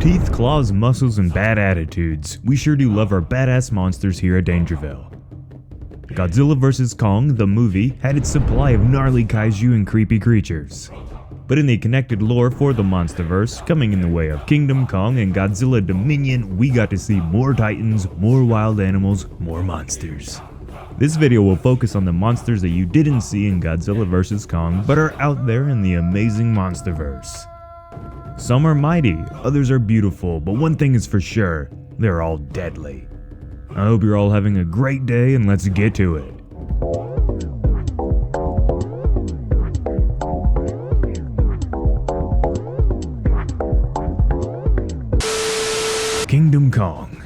teeth, claws, muscles, and bad attitudes, we sure do love our badass monsters here at Dangerville. Godzilla vs. Kong, the movie, had its supply of gnarly kaiju and creepy creatures. But in the connected lore for the Monsterverse, coming in the way of Kingdom Kong and Godzilla Dominion, we got to see more titans, more wild animals, more monsters. This video will focus on the monsters that you didn't see in Godzilla vs. Kong, but are out there in the amazing Monsterverse. Some are mighty, others are beautiful, but one thing is for sure, they're all deadly. I hope you're all having a great day, and let's get to it. Kingdom Kong.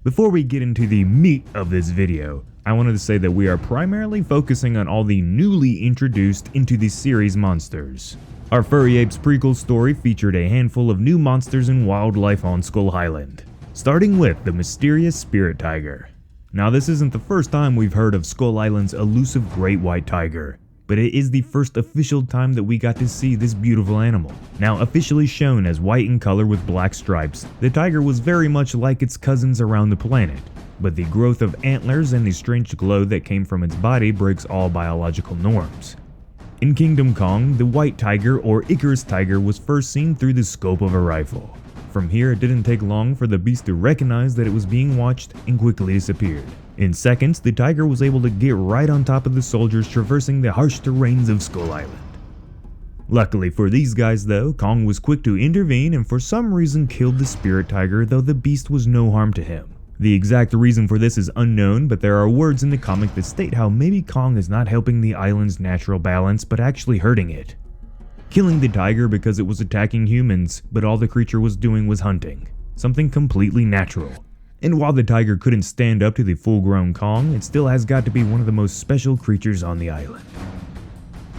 Before we get into the meat of this video, I wanted to say that we are primarily focusing on all the newly introduced into the series monsters. Our Furry Apes prequel story featured a handful of new monsters and wildlife on Skull Island, starting with the mysterious spirit tiger. Now, this isn't the first time we've heard of Skull Island's elusive great white tiger, but it is the first official time that we got to see this beautiful animal. Now officially shown as white in color with black stripes, the tiger was very much like its cousins around the planet, but the growth of antlers and the strange glow that came from its body breaks all biological norms. In Kingdom Kong, the white tiger or Icarus tiger was first seen through the scope of a rifle. From here, it didn't take long for the beast to recognize that it was being watched and quickly disappeared. In seconds, the tiger was able to get right on top of the soldiers traversing the harsh terrains of Skull Island. Luckily for these guys though, Kong was quick to intervene and for some reason killed the spirit tiger, though the beast was no harm to him. The exact reason for this is unknown, but there are words in the comic that state how maybe Kong is not helping the island's natural balance but actually hurting it. Killing the tiger because it was attacking humans, but all the creature was doing was hunting, something completely natural. And while the tiger couldn't stand up to the full-grown Kong, it still has got to be one of the most special creatures on the island.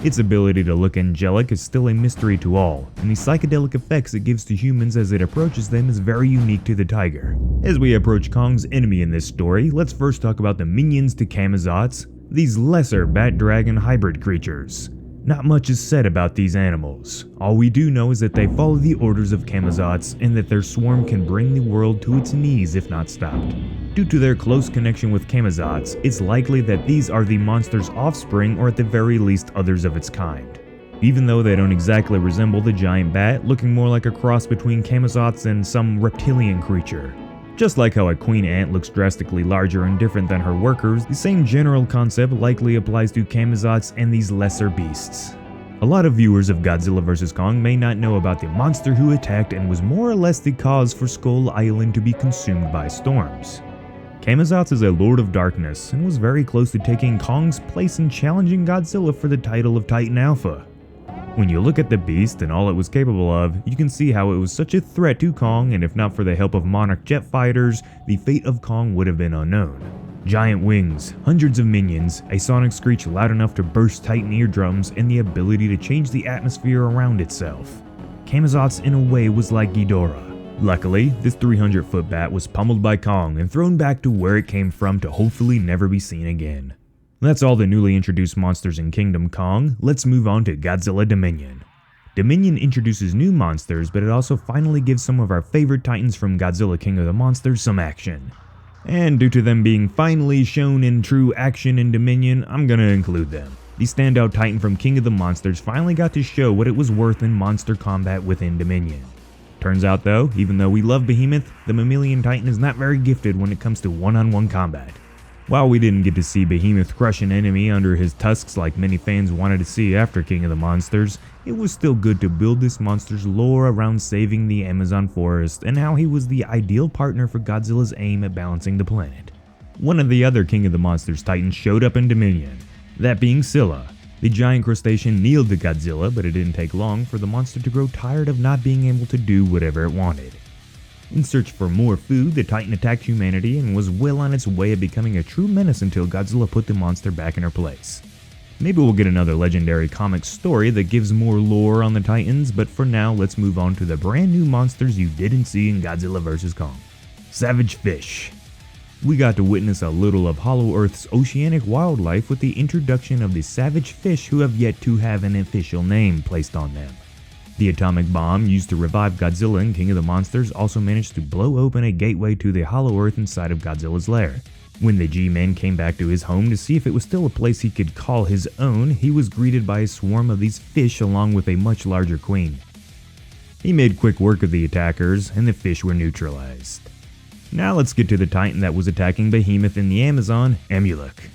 Its ability to look angelic is still a mystery to all, and the psychedelic effects it gives to humans as it approaches them is very unique to the tiger. As we approach Kong's enemy in this story, let's first talk about the minions to Camazotz, these lesser bat-dragon hybrid creatures. Not much is said about these animals. All we do know is that they follow the orders of Camazotz and that their swarm can bring the world to its knees if not stopped. Due to their close connection with Camazotz, it's likely that these are the monster's offspring or at the very least others of its kind. Even though they don't exactly resemble the giant bat, looking more like a cross between Camazotz and some reptilian creature. Just like how a queen ant looks drastically larger and different than her workers, the same general concept likely applies to Camazotz and these lesser beasts. A lot of viewers of Godzilla vs. Kong may not know about the monster who attacked and was more or less the cause for Skull Island to be consumed by storms. Camazotz is a Lord of Darkness and was very close to taking Kong's place in challenging Godzilla for the title of Titan Alpha. When you look at the beast and all it was capable of, you can see how it was such a threat to Kong, and if not for the help of Monarch jet fighters, the fate of Kong would have been unknown. Giant wings, hundreds of minions, a sonic screech loud enough to burst Titan eardrums, and the ability to change the atmosphere around itself. Camazotz in a way was like Ghidorah. Luckily, this 300-foot bat was pummeled by Kong and thrown back to where it came from to hopefully never be seen again. That's all the newly introduced monsters in Kingdom Kong. Let's move on to Godzilla Dominion. Dominion introduces new monsters, but it also finally gives some of our favorite titans from Godzilla King of the Monsters some action. And due to them being finally shown in true action in Dominion, I'm gonna include them. The standout titan from King of the Monsters finally got to show what it was worth in monster combat within Dominion. Turns out though, even though we love Behemoth, the mammalian titan is not very gifted when it comes to one-on-one combat. While we didn't get to see Behemoth crush an enemy under his tusks like many fans wanted to see after King of the Monsters, it was still good to build this monster's lore around saving the Amazon forest and how he was the ideal partner for Godzilla's aim at balancing the planet. One of the other King of the Monsters titans showed up in Dominion, that being Scylla. The giant crustacean kneeled to Godzilla, but it didn't take long for the monster to grow tired of not being able to do whatever it wanted. In search for more food, the Titan attacked humanity and was well on its way of becoming a true menace until Godzilla put the monster back in her place. Maybe we'll get another legendary comic story that gives more lore on the Titans, but for now let's move on to the brand new monsters you didn't see in Godzilla vs. Kong. Savage Fish. We got to witness a little of Hollow Earth's oceanic wildlife with the introduction of the savage fish who have yet to have an official name placed on them. The atomic bomb used to revive Godzilla and King of the Monsters also managed to blow open a gateway to the hollow earth inside of Godzilla's lair. When the G-Men came back to his home to see if it was still a place he could call his own, he was greeted by a swarm of these fish along with a much larger queen. He made quick work of the attackers, and the fish were neutralized. Now let's get to the titan that was attacking Behemoth in the Amazon, Amhuluk.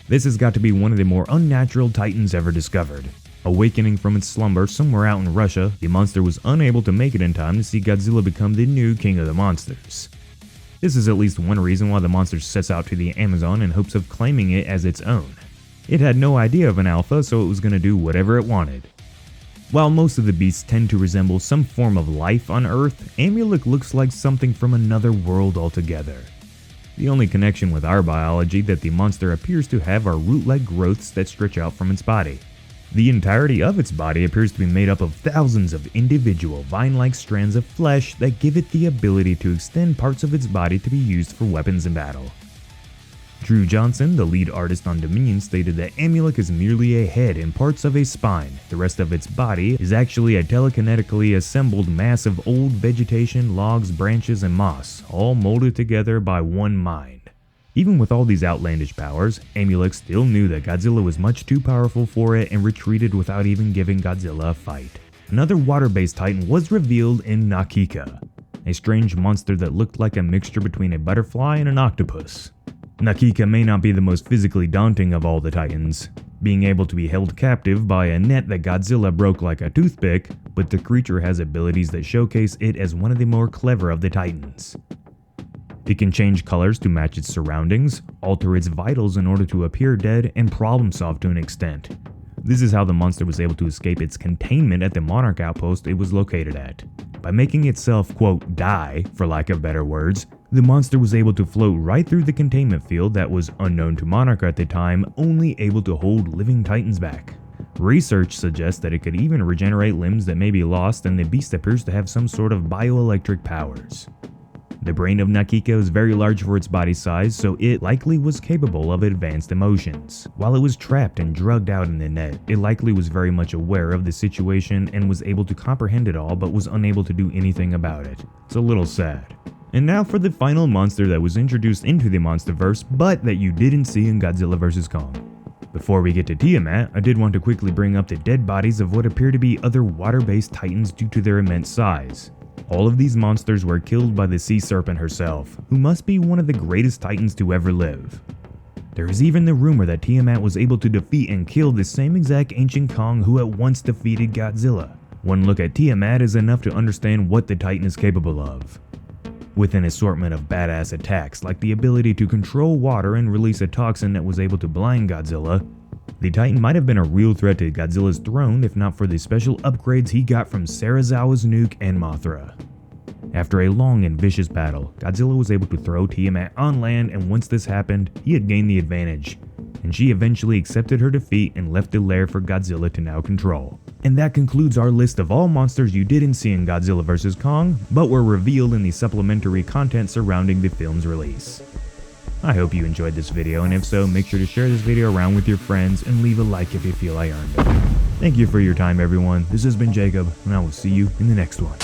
This has got to be one of the more unnatural titans ever discovered. Awakening from its slumber somewhere out in Russia, the monster was unable to make it in time to see Godzilla become the new King of the Monsters. This is at least one reason why the monster sets out to the Amazon in hopes of claiming it as its own. It had no idea of an alpha, so it was going to do whatever it wanted. While most of the beasts tend to resemble some form of life on Earth, Amhuluk looks like something from another world altogether. The only connection with our biology that the monster appears to have are root-like growths that stretch out from its body. The entirety of its body appears to be made up of thousands of individual vine-like strands of flesh that give it the ability to extend parts of its body to be used for weapons in battle. Drew Johnson, the lead artist on Dominion, stated that Amhuluk is merely a head and parts of a spine. The rest of its body is actually a telekinetically assembled mass of old vegetation, logs, branches, and moss, all molded together by one mind. Even with all these outlandish powers, Amhuluk still knew that Godzilla was much too powerful for it and retreated without even giving Godzilla a fight. Another water-based titan was revealed in Na Kika, a strange monster that looked like a mixture between a butterfly and an octopus. Na Kika may not be the most physically daunting of all the titans, being able to be held captive by a net that Godzilla broke like a toothpick, but the creature has abilities that showcase it as one of the more clever of the titans. It can change colors to match its surroundings, alter its vitals in order to appear dead, and problem solve to an extent. This is how the monster was able to escape its containment at the Monarch outpost it was located at. By making itself, quote, die, for lack of better words, the monster was able to float right through the containment field that was unknown to Monarch at the time, only able to hold living titans back. Research suggests that it could even regenerate limbs that may be lost, and the beast appears to have some sort of bioelectric powers. The brain of Na Kika is very large for its body size, so it likely was capable of advanced emotions. While it was trapped and drugged out in the net, it likely was very much aware of the situation and was able to comprehend it all, but was unable to do anything about it. It's a little sad. And now for the final monster that was introduced into the Monsterverse, but that you didn't see in Godzilla vs. Kong. Before we get to Tiamat, I did want to quickly bring up the dead bodies of what appear to be other water-based titans due to their immense size. All of these monsters were killed by the sea serpent herself, who must be one of the greatest titans to ever live. There is even the rumor that Tiamat was able to defeat and kill the same exact ancient Kong who at once defeated Godzilla. One look at Tiamat is enough to understand what the titan is capable of. With an assortment of badass attacks like the ability to control water and release a toxin that was able to blind Godzilla, the Titan might have been a real threat to Godzilla's throne if not for the special upgrades he got from Serizawa's nuke and Mothra. After a long and vicious battle, Godzilla was able to throw Tiamat on land, and once this happened, he had gained the advantage, and she eventually accepted her defeat and left the lair for Godzilla to now control. And that concludes our list of all monsters you didn't see in Godzilla vs. Kong, but were revealed in the supplementary content surrounding the film's release. I hope you enjoyed this video, and if so, make sure to share this video around with your friends and leave a like if you feel I earned it. Thank you for your time, everyone. This has been Jacob, and I will see you in the next one.